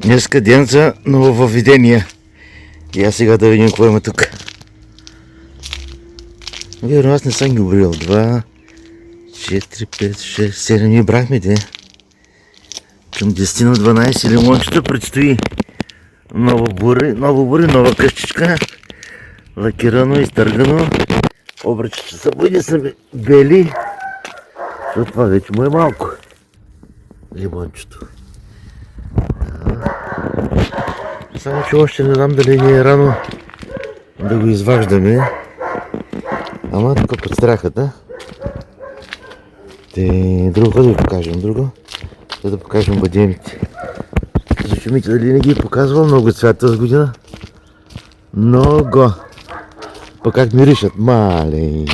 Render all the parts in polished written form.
Днеска ден за нововъведения. И аз сега да видим какво има тук. Верно, аз не съм ги обрил. 2, 4, 5, 6, 7. Ние брахме де. Към 10 на 12 лимончета предстои ново бури, нова къщичка. Лакирано, изтъргано. Обръчите са бъде са бели. Защото това вече му е малко. Лимончето. Само че още не знам дали ни е рано да го изваждаме. Ама тук под страхата. Друго да ви покажем. Да покажем бадемите. Зачумите дали не ги е показвал много цвят тази година. Много. Па как миришат. Мале.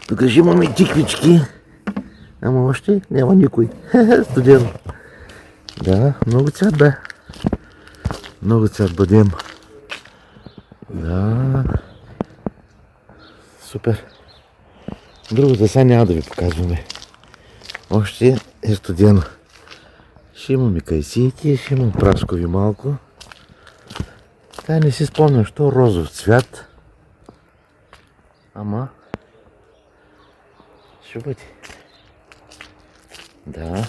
Тук ще имаме тиквички. Ама още няма никой. Студено. Да, много цвят бе. Много цвят бадем. Да. Супер. Другото сега няма да ви показваме. Още е студено. Ще имаме кайсийки, ще имам праскови малко. Тая не си спомням, що розов цвят. Ама ще бъде. Да.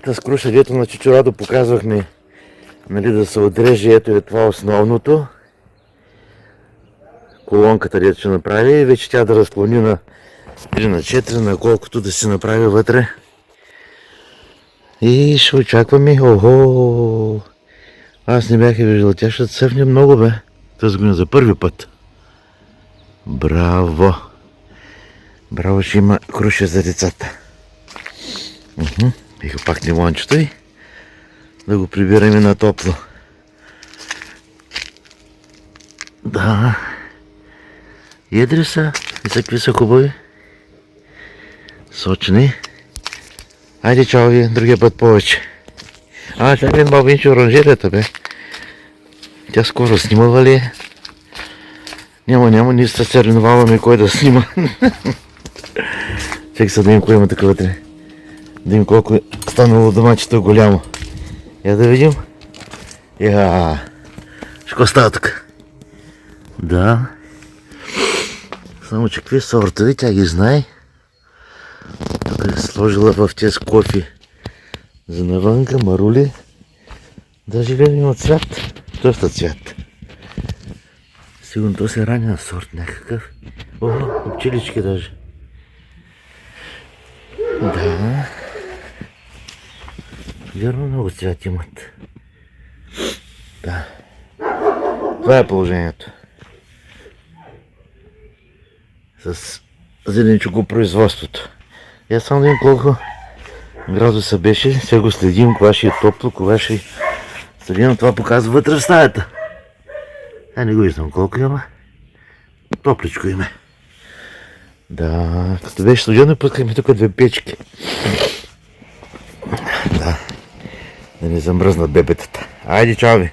Та круша, дето на Чичорадо показвахме, нали, да се отреже, ето е това основното. Колонката, дето ще направи, вече тя да разклони на 3 на 4, на колкото да се направи вътре. И ще очакваме. Охо! Аз не бях я виждал, тя ще цъфне много бе. Тази година за първи път. Браво! Браво, ще има круша за децата. Иха пак лимончето и да го прибираме на топло. Да. Едри са и какви са хубави. Сочни. Айде чао ви, другия път повече. Чакай малко инче оранжерията бе. Тя скоро снимала ли е? Няма, ние се съревноваваме кой да снима. Чакай се да видим кой има така вътре. Да видим колко е станало домачето голямо. Я да видим. Шко става тук? Да. Само че какви сортови, тя ги знае. Тук е сложила в тези кофи за навънка, марули. Даже гледам има цвят. Доста цвят. Сигурно то се ранен сорт някакъв. Пчелички даже. Да. Вярно много цвят имат. Да. Това е положението. С зеленчукопроизводството. Я само да видим колко градуса беше. Сега го следим, кога ще е топло, кога ще е студено. Това показва вътре в стаята. Не го виждам колко има. Топличко име. Да, като беше студено, пускахме тук 2 печки. Да. Да не замръзнат бебетата. Айде, чао ви!